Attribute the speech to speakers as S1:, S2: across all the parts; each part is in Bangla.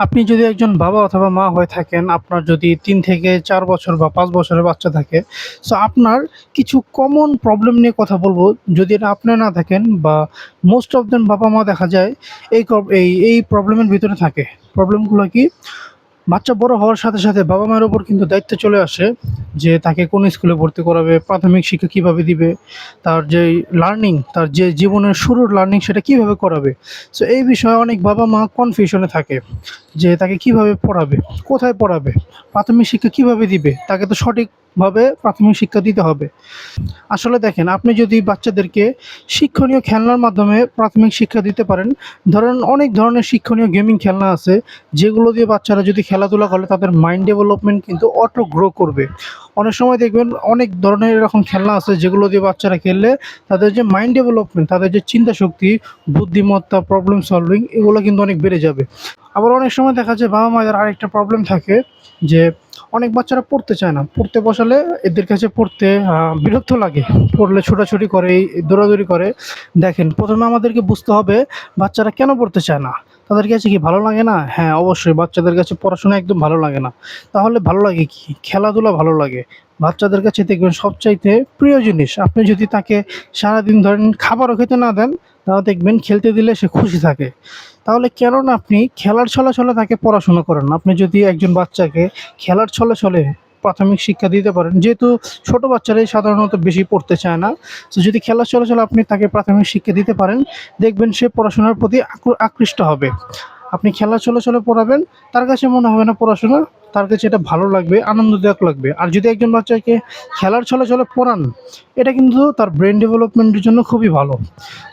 S1: আপনি যদি একজন বাবা অথবা মা হয়ে থাকেন, আপনার যদি ৩ থেকে ৪ বছর বা ৫ বছরের বাচ্চা থাকে, সো আপনার কিছু কমন প্রবলেম নিয়ে কথা বলবো। যদি এটা আপনি না থাকেন বা মোস্ট অফ দেম বাবা-মা দেখা যায় এই প্রবলেমের ভিতরে থাকে। প্রবলেমগুলো কি? বাচ্চা বড় হওয়ার সাথে, সাথে বাবা-মায়ের উপর কিন্তু দায়িত্ব চলে আসে যে তাকে কোন স্কুলে ভর্তি করাবে, প্রাথমিক শিক্ষা কিভাবে দিবে, তার যেই লার্নিং, তার যে জীবনের শুরুর লার্নিং সেটা কিভাবে করাবে। সো এই বিষয়ে অনেক বাবা-মা কনফিউশনে থাকে যে তাকে কিভাবে পড়াবে, কোথায় পড়াবে, প্রাথমিক শিক্ষা কিভাবে দিবে? তাকে তো সঠিকভাবে প্রাথমিক শিক্ষা দিতে হবে। আসলে দেখেন, আপনি যদি বাচ্চাদেরকে শিক্ষণীয় খেলনার মাধ্যমে প্রাথমিক শিক্ষা দিতে পারেন, ধরেন অনেক ধরনের শিক্ষণীয় গেমিং খেলনা আছে, যেগুলো দিয়ে বাচ্চারা যদি খেলাধুলা করে তাদের মাইন্ড ডেভেলপমেন্ট কিন্তু অটো গ্রো করবে। অনেক সময় দেখবেন অনেক ধরনের এরকম খেলনা আছে যেগুলো দিয়ে বাচ্চারা খেললে তাদের যে মাইন্ড ডেভেলপমেন্ট, তাদের যে চিন্তা শক্তি, বুদ্ধিমত্তা, প্রবলেম সলভিং এগুলো কিন্তু অনেক বেড়ে যাবে। আবার অনেক সময় দেখা যায় বাবা-মায়ের আরেকটা প্রবলেম থাকে যে অনেক বাচ্চারা পড়তে চায় না। পড়তে বসালে এদের কাছে পড়তে বিরক্ত লাগে। পড়লে ছোটাছুটি করে, দৌড়াদৌড়ি করে। দেখেন, ১ম এ আমাদেরকে বুঝতে হবে বাচ্চারা কেন পড়তে চায় না? তাদের কাছে কি ভালো লাগে না? হ্যাঁ, অবশ্যই বাচ্চাদের কাছে পড়াশোনা একদম ভালো লাগে না। তাহলে ভালো লাগে কি? খেলাধুলা ভালো লাগে। বাচ্চাদের কাছে দেখবেন সবচাইতে প্রিয় জিনিস, আপনি যদি তাকে সারাদিন ধরেন খাবারও খেতে না দেন, তাও দেখবেন খেলতে দিলে সে খুশি থাকে। তাহলে কেন না আপনি খেলার ছলে, ছলে তাকে পড়াশোনা করান? আপনি যদি একজন বাচ্চাকে খেলার ছলে, ছলে প্রাথমিক শিক্ষা দিতে পারেন, যেহেতু ছোট বাচ্চারাই সাধারণত বেশি পড়তে চায় না। তো যদি খেলার ছলে, ছলে আপনি তাকে প্রাথমিক শিক্ষা দিতে পারেন, দেখবেন সে পড়াশোনার প্রতি আকৃষ্ট হবে। আপনি খেলার ছলে, ছলে পড়াবেন, তার কাছে মনে হবে না পড়াশোনা, তার কাছে এটা ভালো লাগবে, আনন্দদায়ক লাগবে। আর যদি একজন বাচ্চাকে খেলার ছলে, ছলে পড়ান, এটা কিন্তু তার ব্রেইন ডেভেলপমেন্টের জন্য খুবই ভালো।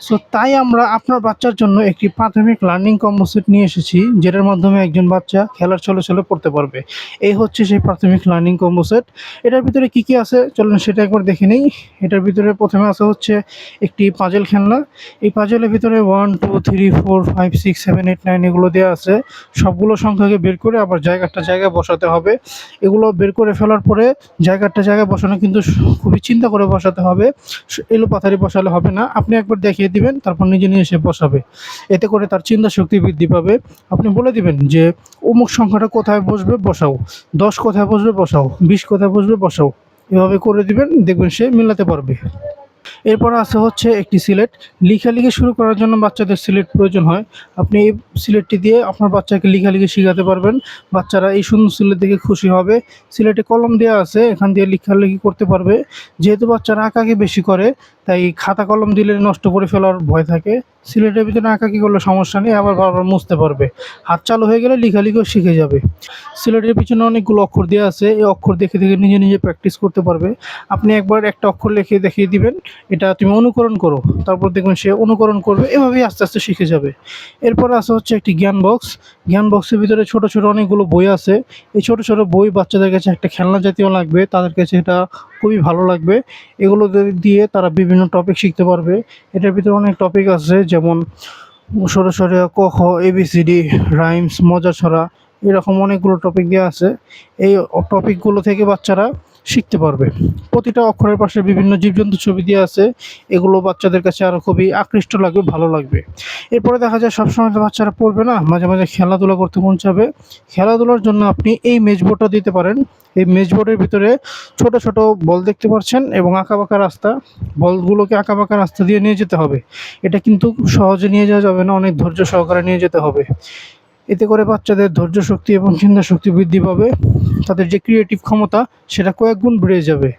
S1: সো তাই আমরা আপনার বাচ্চার জন্য একটি প্রাথমিক লার্নিং কম্বো সেট নিয়ে এসেছি, যেটার মাধ্যমে একজন বাচ্চা খেলার ছলে, ছলে পড়তে পারবে। এই হচ্ছে সেই প্রাথমিক লার্নিং কম্বো সেট। এটার ভিতরে কী, কী আছে চলুন সেটা একবার দেখে নেই। এটার ভিতরে ১ম এ আছে হচ্ছে একটি পাজল খেলনা। এই পাজলের ভিতরে ১, ২, ৩, ৪, ৫, ৬, ৭, ৮, ৯ এগুলো দেয়া আছে। সবগুলো সংখ্যাকে বের করে আবার জায়গাটা জায়গায় বসাতে হবে। এগুলো বের করে ফেলার পরে জায়গাটা জায়গায় বসানো কিন্তু খুবই চিন্তা করে বসাতে হবে। এলোপাথারি বসালে হবে না। আপনি একবার দেখিয়ে দিবেন, তারপর নিজে, নিজে সে বসাবে। এতে করে তার চিন্তা শক্তি বৃদ্ধি পাবে। আপনি বলে দিবেন যে, অমুক সংখ্যাটা কোথায় বসবে বসাও, ১০ কোথায় বসবে বসাও, ২০ কোথায় বসবে বসাও। এভাবে করে দিবেন, দেখবেন সে মিলাতে পারবে। এরপর আছে হচ্ছে একটি সিলেট। লেখালেখি শুরু করার জন্য বাচ্চাদের সিলেট প্রয়োজন হয়। আপনি এই সিলেটটি দিয়ে আপনার বাচ্চাকে লেখালেখি শিখাতে পারবেন। বাচ্চারা এই সুন্দর সিলেট দেখে খুশি হবে। সিলেটে কলম দেয়া আছে, এখান দিয়ে লেখালেখি করতে পারবে। যেহেতু বাচ্চারা আঁকাআঁকি বেশি করে, তাই খাতা কলম দিলে নষ্ট করে ফেলার ভয় থাকে। সিলেটের ভিতরে আঁকাআঁকি করলে সমস্যা নেই, আবার বারবার মুছতে পারবে। হাত চালু হয়ে গেলে লেখালেখিও শিখে যাবে। সিলেটের পিছনে অনেকগুলো অক্ষর দেয়া আছে, এই অক্ষর দেখে, দেখে নিজে, নিজে প্র্যাকটিস করতে পারবে। আপনি একবার একটা অক্ষর লিখে দেখিয়ে দিবেন, এটা তুমি অনুকরণ করো। তারপর দেখবেন সে অনুকরণ করবে। এভাবেই আস্তে, আস্তে শিখে যাবে। এরপরে আছে হচ্ছে একটি জ্ঞান বক্স। জ্ঞান বক্সের ভিতরে ছোট, ছোট অনেকগুলো বই আছে। এই ছোট, ছোট বই বাচ্চাদের কাছে একটা খেলনা জাতীয় লাগবে। তাদের কাছে এটা খুবই ভালো লাগবে। এগুলো দিয়ে তারা বিভিন্ন টপিক শিখতে পারবে। এটার ভিতরে অনেক টপিক আছে, যেমন স, ষ, ক, খ, ABCD, রাইমস, মজা ছড়া, এরকম অনেকগুলো টপিক দেওয়া আছে। এই টপিকগুলো থেকে বাচ্চারা শিখতে পারবে। প্রতিটা অক্ষরের পাশে বিভিন্ন জীবজন্তুর ছবি দেওয়া আছে। এগুলো বাচ্চাদের কাছে আরও খুবই আকৃষ্ট লাগবে, ভালো লাগবে। এরপরে দেখা যায় সবসময় তো বাচ্চারা পড়বে না, মাঝে, মাঝে খেলাধুলা করতে মন চাবে। খেলাধুলার জন্য আপনি এই মেজবোর্ডটা দিতে পারেন। এই মেজবোর্ডের ভিতরে ছোট, ছোট বল দেখতে পাচ্ছেন এবং আঁকাবাঁকা রাস্তা। বলগুলোকে আঁকাবাঁকা রাস্তা দিয়ে নিয়ে যেতে হবে। এটা কিন্তু সহজে নিয়ে যাওয়া যাবে না, অনেক ধৈর্য সহকারে নিয়ে যেতে হবে। এতে করে বাচ্চাদের ধৈর্য শক্তি এবং চিন্তা শক্তি বৃদ্ধি পাবে। তাদের যে ক্রিয়েটিভ ক্ষমতা সেটা কয়েক গুণ বেড়ে যাবে।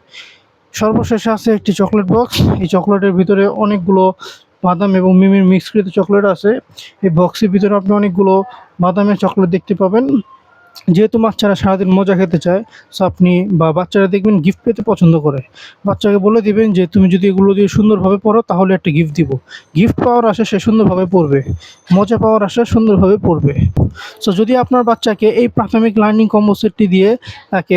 S1: সর্বশেষে আছে একটি চকলেট বক্স। এই চকলেটের ভিতরে অনেকগুলো বাদাম এবং মিমির মিক্সকৃত চকলেট আছে। এই বক্সের ভিতরে আপনি অনেকগুলো বাদামের চকলেট দেখতে পাবেন। যেহেতু বাচ্চারা সারাদিন মজা খেতে চায়, সো আপনি বা বাচ্চারা দেখবেন গিফট পেতে পছন্দ করে। বাচ্চাকে বলে দিবেন যে, তুমি যদি এগুলো দিয়ে সুন্দরভাবে পড়ো তাহলে একটা গিফট দিব। গিফট পাওয়ার আশায় সে সুন্দরভাবে পড়বে, মজা পাওয়ার আশায় সুন্দরভাবে পড়বে। সো যদি আপনার বাচ্চাকে এই প্রাথমিক লার্নিং কম্বো সেটটি দিয়ে তাকে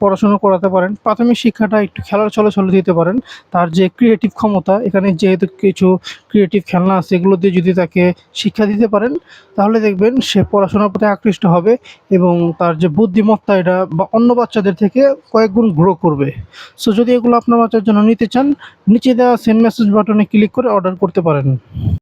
S1: পড়াশোনা করাতে পারেন, প্রাথমিক শিক্ষাটা একটু খেলার ছলে ছলে দিতে পারেন, তার যে ক্রিয়েটিভ ক্ষমতা, এখানে যেহেতু কিছু ক্রিয়েটিভ খেলনা আছে, এগুলো দিয়ে যদি তাকে শিক্ষা দিতে পারেন, তাহলে দেখবেন সে পড়াশোনার প্রতি আকৃষ্ট হবে এবং তার যে বুদ্ধিমত্তা এটা বা অন্য বাচ্চাদের থেকে কয়েক গুণ গ্রো করবে। সো যদি এগুলো আপনার বাচ্চার জন্য নিতে চান, নিচে দেওয়া সেন্ড মেসেজ বাটনে ক্লিক করে অর্ডার করতে পারেন।